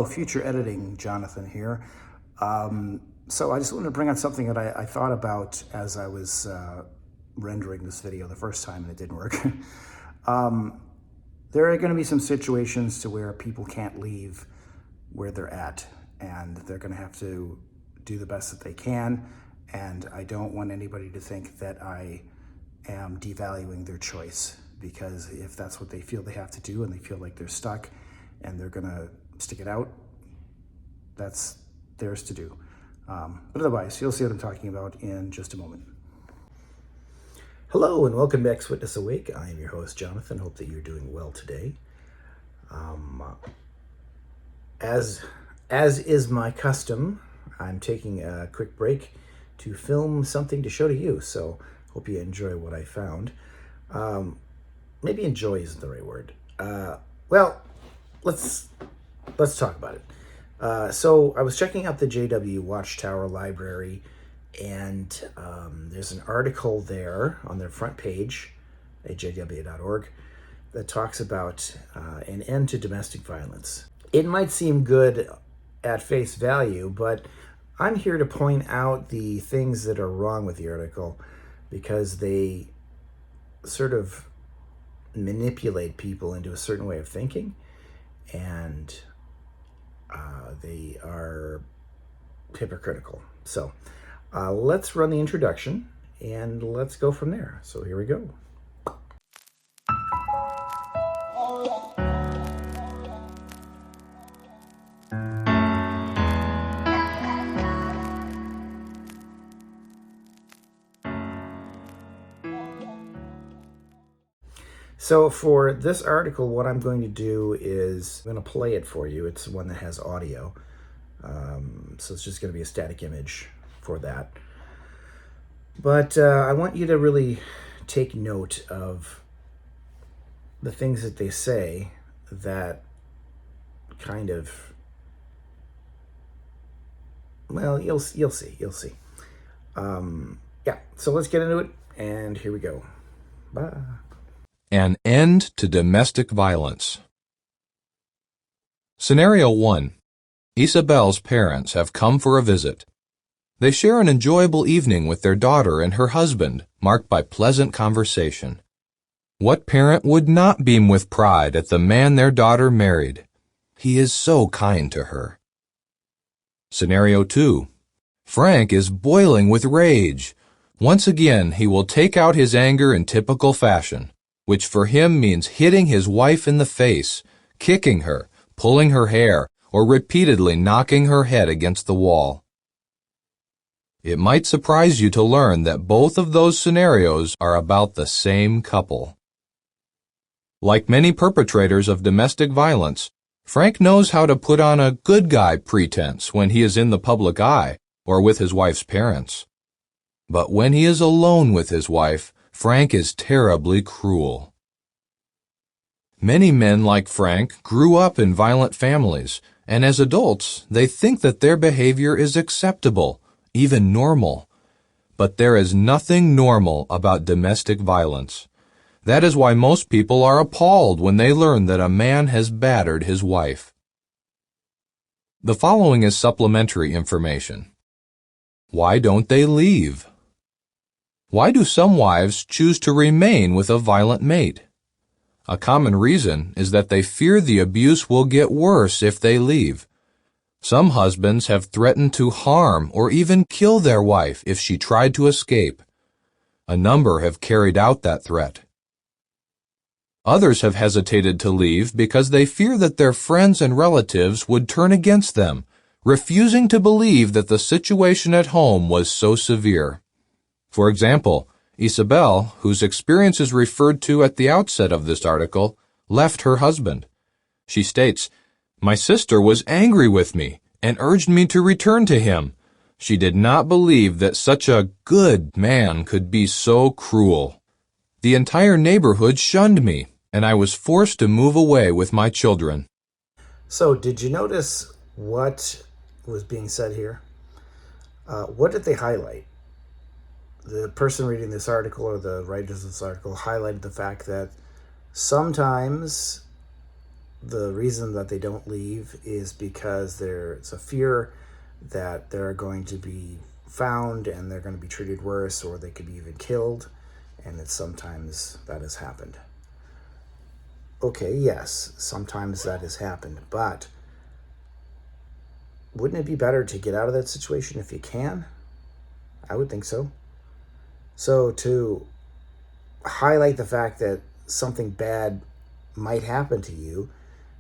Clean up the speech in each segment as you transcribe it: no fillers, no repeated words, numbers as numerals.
Future editing, Jonathan here. So I just wanted to bring on something that I thought about as I was rendering this video the first time, and it didn't work. There are going to be some situations to where people can't leave where they're at, and they're going to have to do the best that they can. And I don't want anybody to think that I am devaluing their choice, because if that's what they feel they have to do and they feel like they're stuck and they're going to stick it out, that's theirs to do. But otherwise, you'll see what I'm talking about in just a moment. Hello and welcome back to Witness Awake. I am your host, Jonathan. Hope that you're doing well today. As is my custom, I'm taking a quick break to film something to show to you. So hope you enjoy what I found. Maybe enjoy isn't the right word. Well, let's talk about it. So I was checking out the JW Watchtower Library, and there's an article there on their front page at jw.org that talks about an end to domestic violence. It might seem good at face value, but I'm here to point out the things that are wrong with the article, because they sort of manipulate people into a certain way of thinking, and they are hypocritical. So let's run the introduction and let's go from there. So here we go. So for this article, what I'm going to do is I'm going to play it for you. It's one that has audio. So it's just going to be a static image for that. But I want you to really take note of the things that they say that kind of, well, you'll see. Yeah, so let's get into it, and here we go. Bye. An end to domestic violence. Scenario 1. Isabel's parents have come for a visit. They share an enjoyable evening with their daughter and her husband, marked by pleasant conversation. What parent would not beam with pride at the man their daughter married? He is so kind to her. Scenario 2. Frank is boiling with rage. Once again, he will take out his anger in typical fashion, which for him means hitting his wife in the face, kicking her, pulling her hair, or repeatedly knocking her head against the wall. It might surprise you to learn that both of those scenarios are about the same couple. Like many perpetrators of domestic violence, Frank knows how to put on a good guy pretense when he is in the public eye or with his wife's parents. But when he is alone with his wife, Frank is terribly cruel. Many men like Frank grew up in violent families, and as adults, they think that their behavior is acceptable, even normal. But there is nothing normal about domestic violence. That is why most people are appalled when they learn that a man has battered his wife. The following is supplementary information. Why don't they leave? Why do some wives choose to remain with a violent mate? A common reason is that they fear the abuse will get worse if they leave. Some husbands have threatened to harm or even kill their wife if she tried to escape. A number have carried out that threat. Others have hesitated to leave because they fear that their friends and relatives would turn against them, refusing to believe that the situation at home was so severe. For example, Isabel, whose experience is referred to at the outset of this article, left her husband. She states, "My sister was angry with me and urged me to return to him. She did not believe that such a good man could be so cruel. The entire neighborhood shunned me, and I was forced to move away with my children." So did you notice what was being said here? What did they highlight? The person reading this article, or the writers of this article, highlighted the fact that sometimes the reason that they don't leave is because there's a fear that they're going to be found and they're going to be treated worse, or they could be even killed, and it's sometimes that has happened. Okay, yes, sometimes that has happened, but wouldn't it be better to get out of that situation if you can? I would think so. So to highlight the fact that something bad might happen to you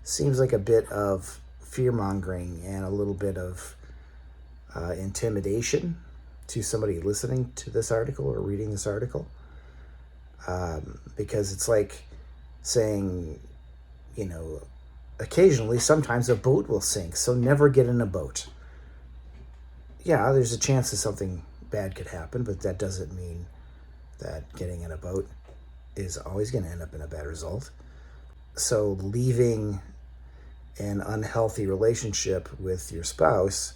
seems like a bit of fear mongering and a little bit of intimidation to somebody listening to this article or reading this article. Because it's like saying, occasionally, sometimes a boat will sink, so never get in a boat. Yeah, there's a chance that something bad could happen, but that doesn't mean that getting in a boat is always going to end up in a bad result. So leaving an unhealthy relationship with your spouse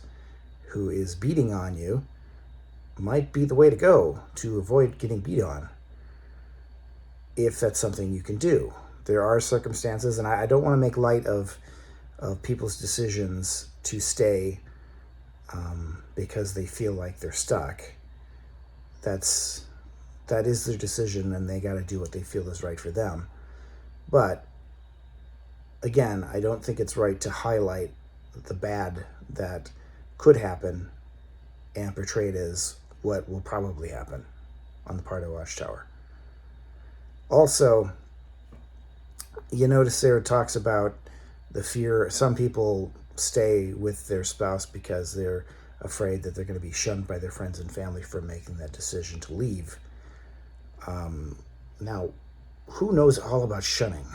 who is beating on you might be the way to go to avoid getting beat on, if that's something you can do. There are circumstances, and I don't want to make light of people's decisions to stay because they feel like they're stuck. That is their decision, and they got to do what they feel is right for them. But again, I don't think it's right to highlight the bad that could happen and portray it as what will probably happen on the part of Watchtower. Also, you notice there it talks about the fear. Some people stay with their spouse because they're afraid that they're going to be shunned by their friends and family for making that decision to leave. Now, who knows all about shunning?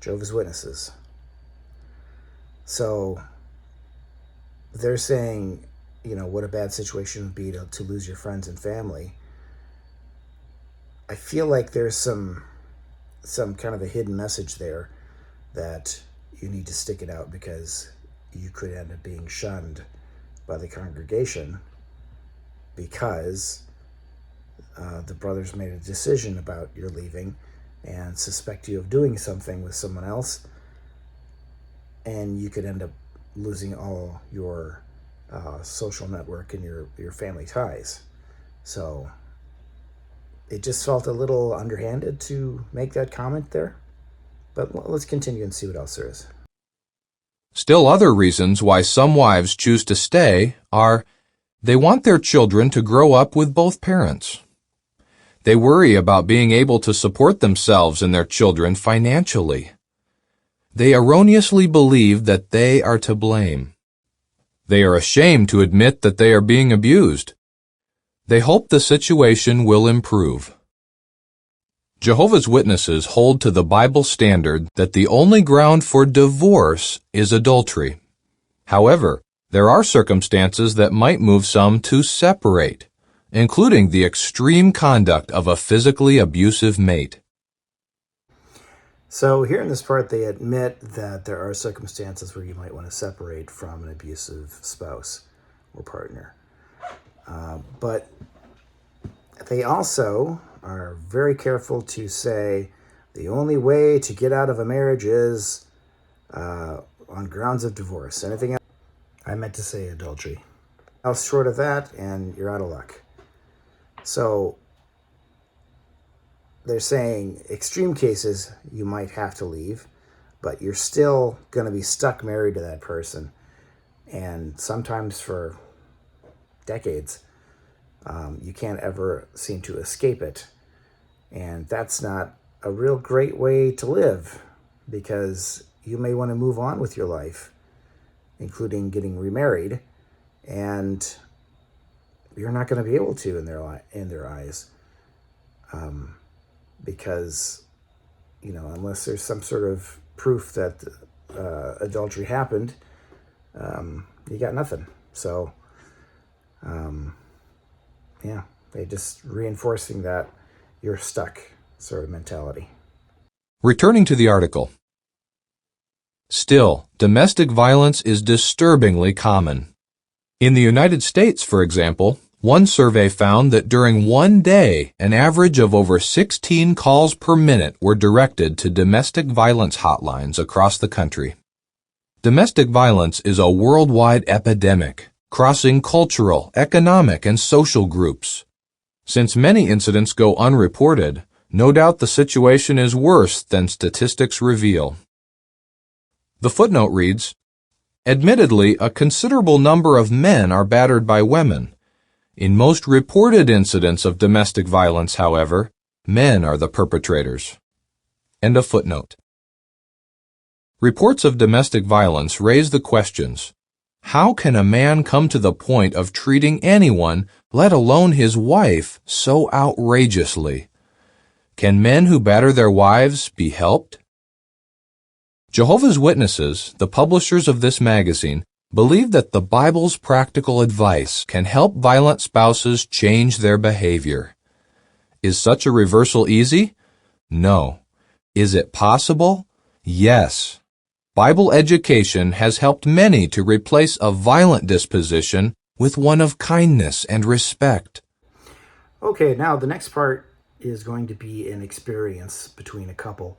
Jehovah's Witnesses. So they're saying, what a bad situation would be to lose your friends and family. I feel like there's some kind of a hidden message there that you need to stick it out, because you could end up being shunned by the congregation because the brothers made a decision about your leaving and suspect you of doing something with someone else, and you could end up losing all your social network and your family ties. So it just felt a little underhanded to make that comment there. But let's continue and see what else there is. Still other reasons why some wives choose to stay are they want their children to grow up with both parents. They worry about being able to support themselves and their children financially. They erroneously believe that they are to blame. They are ashamed to admit that they are being abused. They hope the situation will improve. Jehovah's Witnesses hold to the Bible standard that the only ground for divorce is adultery. However, there are circumstances that might move some to separate, including the extreme conduct of a physically abusive mate. So here in this part, they admit that there are circumstances where you might want to separate from an abusive spouse or partner. But they also are very careful to say the only way to get out of a marriage is on grounds of divorce. Anything else? I meant to say adultery. Else short of that, and you're out of luck. So they're saying extreme cases you might have to leave, but you're still going to be stuck married to that person, and sometimes for decades. You can't ever seem to escape it. And that's not a real great way to live, because you may want to move on with your life, including getting remarried, and you're not going to be able to in their eyes, because unless there's some sort of proof that adultery happened, you got nothing. So they just reinforcing that you're stuck sort of mentality. Returning to the article. Still, domestic violence is disturbingly common. In the United States, for example, One survey found that during one day, an average of over 16 calls per minute were directed to domestic violence hotlines across the country. Domestic violence is a worldwide epidemic, crossing cultural, economic, and social groups. Since many incidents go unreported, no doubt the situation is worse than statistics reveal. The footnote reads, "Admittedly, a considerable number of men are battered by women. In most reported incidents of domestic violence, however, men are the perpetrators." End of footnote. Reports of domestic violence raise the questions: how can a man come to the point of treating anyone, let alone his wife, so outrageously? Can men who batter their wives be helped? Jehovah's Witnesses, the publishers of this magazine, believe that the Bible's practical advice can help violent spouses change their behavior. Is such a reversal easy? No. Is it possible? Yes. Bible education has helped many to replace a violent disposition with one of kindness and respect. Okay, now the next part is going to be an experience between a couple.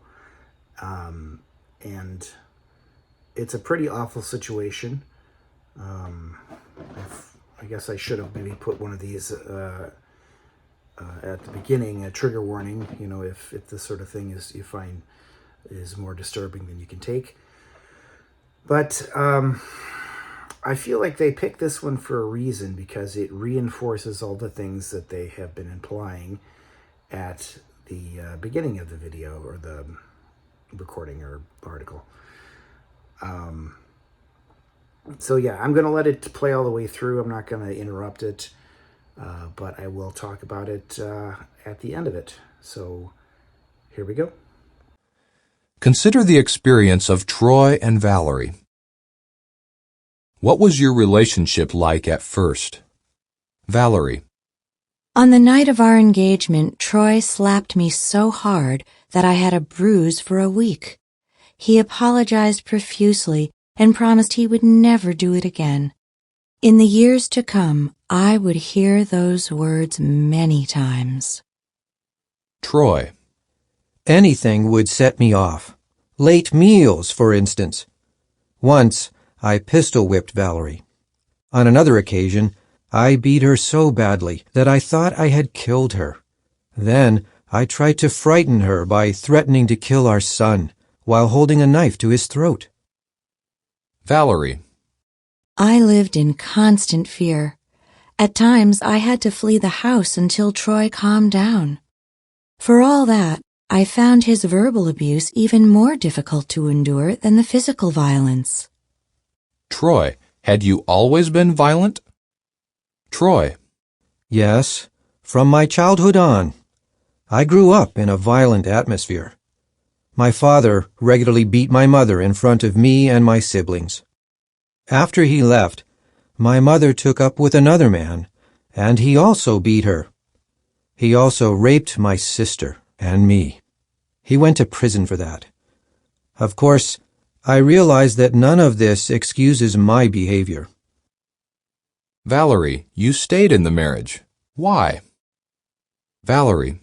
And it's a pretty awful situation. I guess I should have maybe put one of these at the beginning, a trigger warning, if this sort of thing is you find is more disturbing than you can take. But I feel like they picked this one for a reason, because it reinforces all the things that they have been implying at the beginning of the video or the recording or article. So yeah, I'm going to let it play all the way through. I'm not going to interrupt it, but I will talk about it at the end of it. So here we go. Consider the experience of Troy and Valerie. What was your relationship like at first? Valerie. On the night of our engagement, Troy slapped me so hard that I had a bruise for a week. He apologized profusely and promised he would never do it again. In the years to come, I would hear those words many times. Troy. Anything would set me off. Late meals, for instance. Once, I pistol-whipped Valerie. On another occasion, I beat her so badly that I thought I had killed her. Then, I tried to frighten her by threatening to kill our son while holding a knife to his throat. Valerie. I lived in constant fear. At times, I had to flee the house until Troy calmed down. For all that, I found his verbal abuse even more difficult to endure than the physical violence. Troy. Had you always been violent? Troy. Yes, from my childhood on. I grew up in a violent atmosphere. My father regularly beat my mother in front of me and my siblings. After he left, my mother took up with another man, and he also beat her. He also raped my sister and me. He went to prison for that. Of course, I realize that none of this excuses my behavior. Valerie, you stayed in the marriage. Why? Valerie.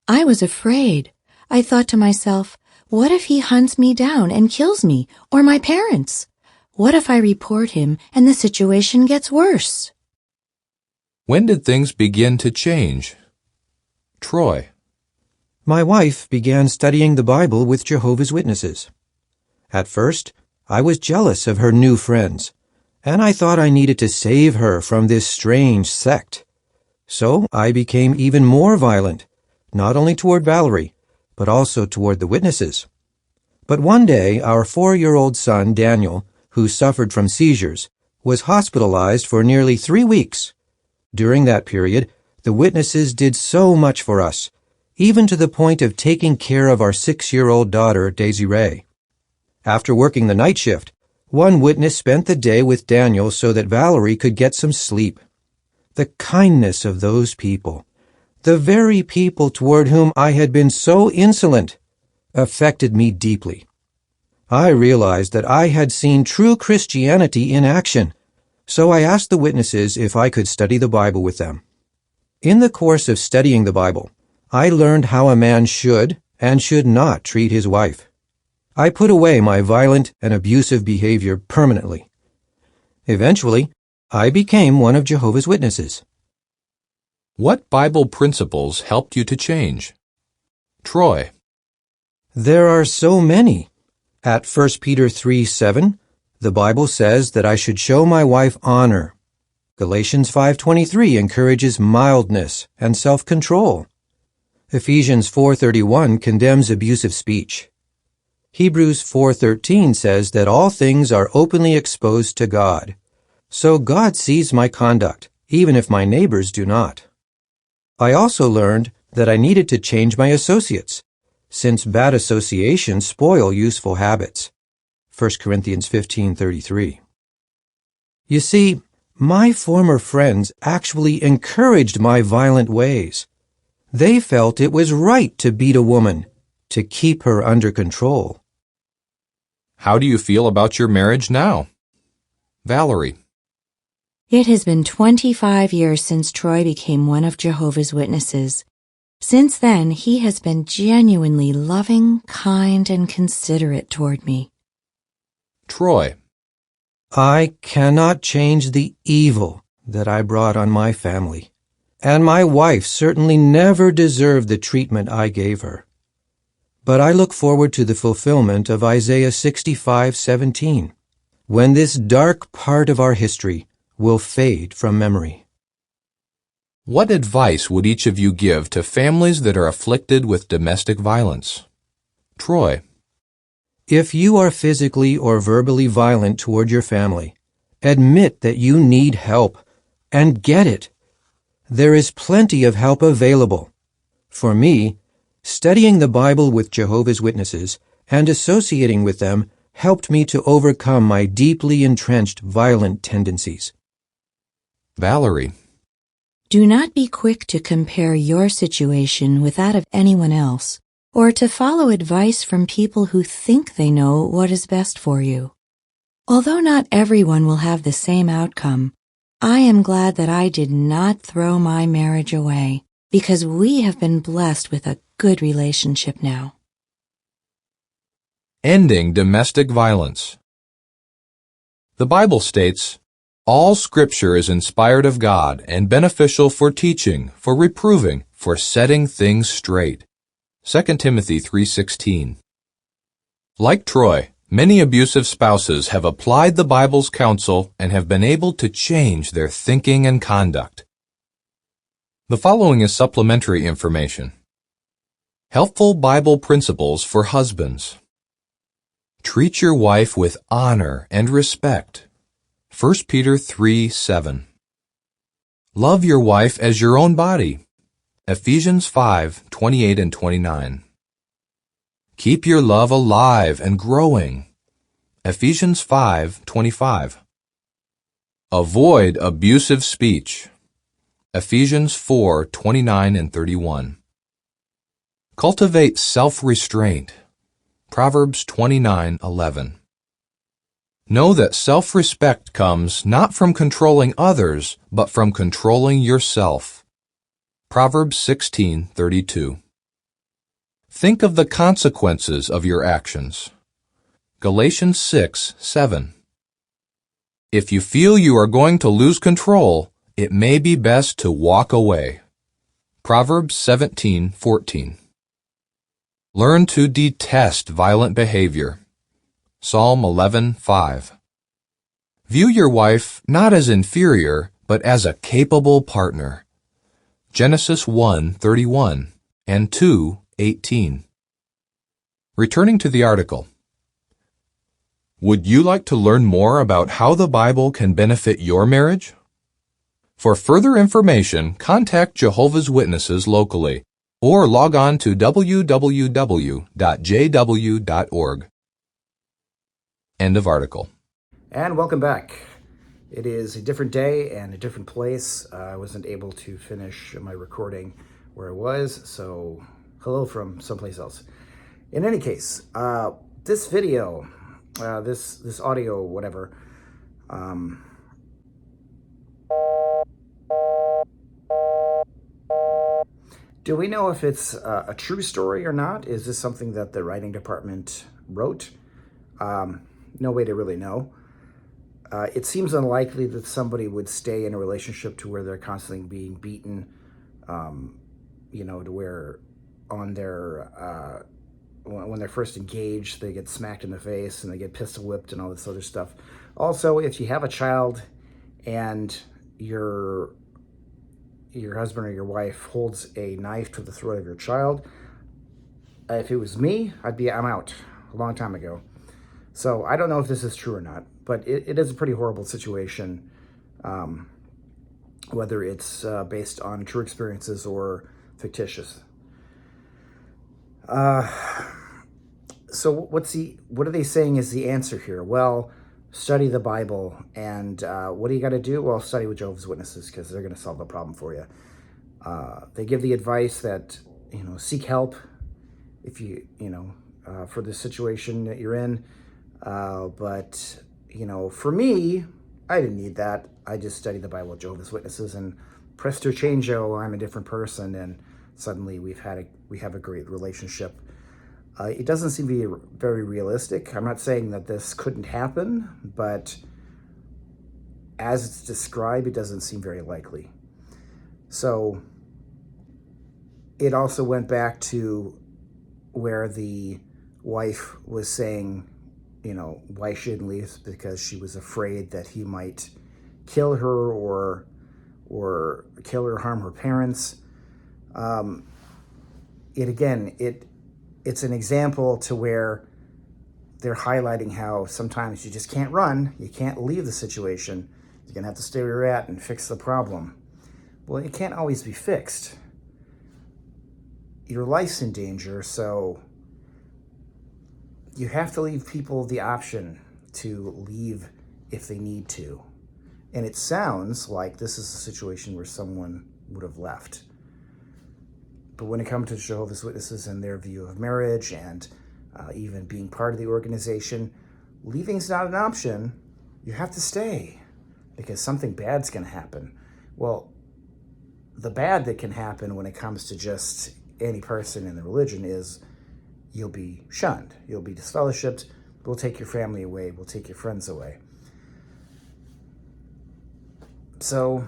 I was afraid. I thought to myself, what if he hunts me down and kills me, or my parents? What if I report him and the situation gets worse? When did things begin to change? Troy. My wife began studying the Bible with Jehovah's Witnesses. At first, I was jealous of her new friends, and I thought I needed to save her from this strange sect. So I became even more violent, not only toward Valerie, but also toward the witnesses. But one day, our 4-year-old son, Daniel, who suffered from seizures, was hospitalized for nearly 3 weeks. During that period, the witnesses did so much for us, even to the point of taking care of our 6-year-old daughter, Daisy Ray. After working the night shift, one witness spent the day with Daniel so that Valerie could get some sleep. The kindness of those people, the very people toward whom I had been so insolent, affected me deeply. I realized that I had seen true Christianity in action, So I asked the witnesses if I could study the Bible with them. In the course of studying the Bible, I learned how a man should and should not treat his wife. I put away my violent and abusive behavior permanently. Eventually, I became one of Jehovah's Witnesses. What Bible principles helped you to change? Troy. There are so many. At 1 Peter 3:7, the Bible says that I should show my wife honor. Galatians 5:23 encourages mildness and self-control. Ephesians 4:31 condemns abusive speech. Hebrews 4:13 says that all things are openly exposed to God. So God sees my conduct, even if my neighbors do not. I also learned that I needed to change my associates, since bad associations spoil useful habits. 1 Corinthians 15:33. You see, my former friends actually encouraged my violent ways. They felt it was right to beat a woman, to keep her under control. How do you feel about your marriage now? Valerie. It has been 25 years since Troy became one of Jehovah's Witnesses. Since then, he has been genuinely loving, kind, and considerate toward me. Troy. I cannot change the evil that I brought on my family, and my wife certainly never deserved the treatment I gave her. But I look forward to the fulfillment of Isaiah 65:17, when this dark part of our history will fade from memory. What advice would each of you give to families that are afflicted with domestic violence? Troy. If you are physically or verbally violent toward your family, admit that you need help and get it. There is plenty of help available. For me, studying the Bible with Jehovah's Witnesses and associating with them helped me to overcome my deeply entrenched violent tendencies. Valerie. Do not be quick to compare your situation with that of anyone else, or to follow advice from people who think they know what is best for you. Although not everyone will have the same outcome, I am glad that I did not throw my marriage away, because we have been blessed with a good relationship now. Ending domestic violence. The Bible states, "All Scripture is inspired of God and beneficial for teaching, for reproving, for setting things straight." 2 Timothy 3:16. Like Troy, many abusive spouses have applied the Bible's counsel and have been able to change their thinking and conduct. The following is supplementary information. Helpful Bible principles for husbands. Treat your wife with honor and respect. 1 Peter 3:7. Love your wife as your own body. Ephesians 5:28 and 29. Keep your love alive and growing. Ephesians 5:25. Avoid abusive speech. Ephesians 4:29 and 31. Cultivate self-restraint. Proverbs 29:11. Know that self-respect comes not from controlling others, but from controlling yourself. Proverbs 16:32. Think of the consequences of your actions. Galatians 6:7. If you feel you are going to lose control, it may be best to walk away. Proverbs 17:14. Learn to detest violent behavior. Psalm 11:5. View your wife not as inferior, but as a capable partner. Genesis 1:31 and 2:18. Returning to the article. Would you like to learn more about how the Bible can benefit your marriage? For further information, contact Jehovah's Witnesses locally or log on to www.jw.org. End of article. And welcome back. It is a different day and a different place. I wasn't able to finish my recording where I was, so hello from someplace else. In any case, this video, this audio, whatever, Do we know if it's a true story or not? Is this something that the writing department wrote? No way to really know. It seems unlikely that somebody would stay in a relationship to where they're constantly being beaten, to where on their when they're first engaged, they get smacked in the face and they get pistol whipped and all this other stuff. Also, if you have a child and your husband or your wife holds a knife to the throat of your child, if it was me, I'm out a long time ago. So I don't know if this is true or not, but it is a pretty horrible situation, whether it's based on true experiences or fictitious. So what are they saying is the answer here? Well, study the Bible, and what do you got to do? Well, study with Jehovah's Witnesses, because they're going to solve the problem for you. They give the advice that, seek help if for the situation that you're in. But for me, I didn't need that. I just studied the Bible with Jehovah's Witnesses, and presto changeo, I'm a different person, and suddenly we have a great relationship. It doesn't seem to be very realistic. I'm not saying that this couldn't happen, but as it's described, it doesn't seem very likely. So it also went back to where the wife was saying, why she didn't leave, because she was afraid that he might kill her or kill her, harm her parents. It's an example to where they're highlighting how sometimes you just can't run, you can't leave the situation, you're gonna have to stay where you're at and fix the problem. Well, it can't always be fixed. Your life's in danger, so you have to leave people the option to leave if they need to. And it sounds like this is a situation where someone would have left. But when it comes to Jehovah's Witnesses and their view of marriage and even being part of the organization, leaving's not an option. You have to stay because something bad's going to happen. Well, the bad that can happen when it comes to just any person in the religion is you'll be shunned, you'll be disfellowshipped, we'll take your family away, we'll take your friends away. So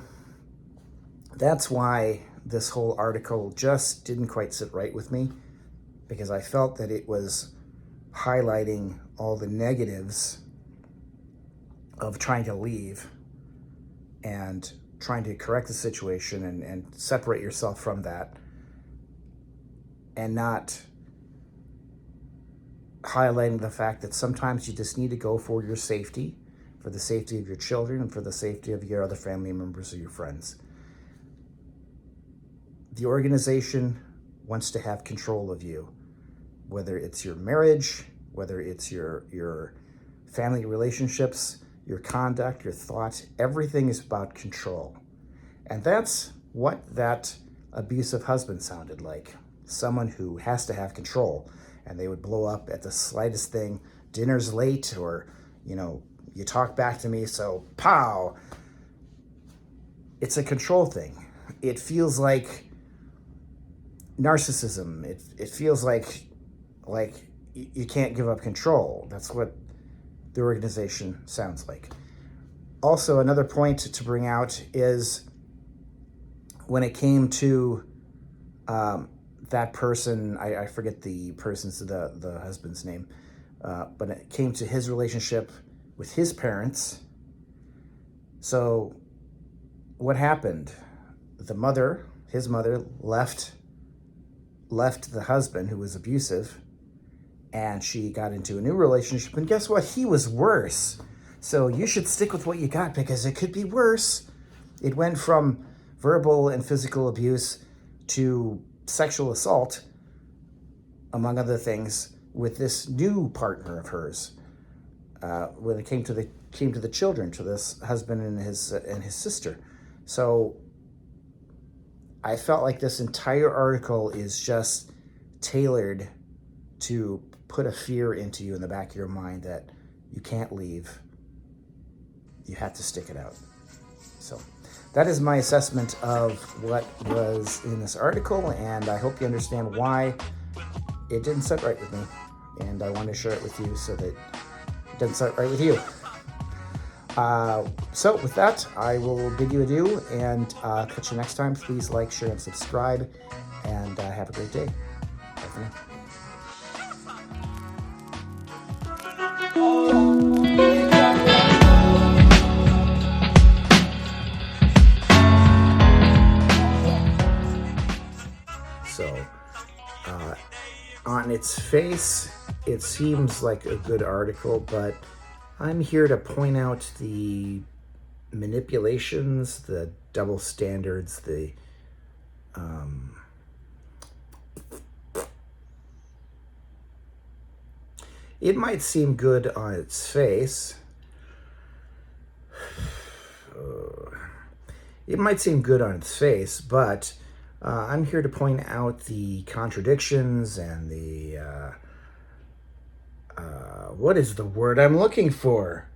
that's why this whole article just didn't quite sit right with me, because I felt that it was highlighting all the negatives of trying to leave and trying to correct the situation and separate yourself from that, and not highlighting the fact that sometimes you just need to go for your safety, for the safety of your children and for the safety of your other family members or your friends. The organization wants to have control of you, whether it's your marriage, whether it's your family relationships, your conduct, your thoughts. Everything is about control. And that's what that abusive husband sounded like. Someone who has to have control, and they would blow up at the slightest thing. Dinner's late, or, you talk back to me, so pow. It's a control thing. It feels like narcissism. It feels like you can't give up control. That's what the organization sounds like. Also, another point to bring out is when it came to that person, I forget the husband's name, but it came to his relationship with his parents. So what happened? His mother left the husband who was abusive, and she got into a new relationship, and guess what? He was worse. So you should stick with what you got, because it could be worse. It went from verbal and physical abuse to sexual assault, among other things, with this new partner of hers. When it came to the children, to this husband and his sister. So I felt like this entire article is just tailored to put a fear into you in the back of your mind that you can't leave. You have to stick it out. So that is my assessment of what was in this article, and I hope you understand why it didn't sit right with me. And I want to share it with you so that it doesn't sit right with you. So with that, I will bid you adieu, and catch you next time. Please like, share, and subscribe, and have a great day. Bye for now. So, on its face, it seems like a good article, but I'm here to point out the manipulations, the double standards, it might seem good on its face. It might seem good on its face, but I'm here to point out the contradictions and the what is the word I'm looking for?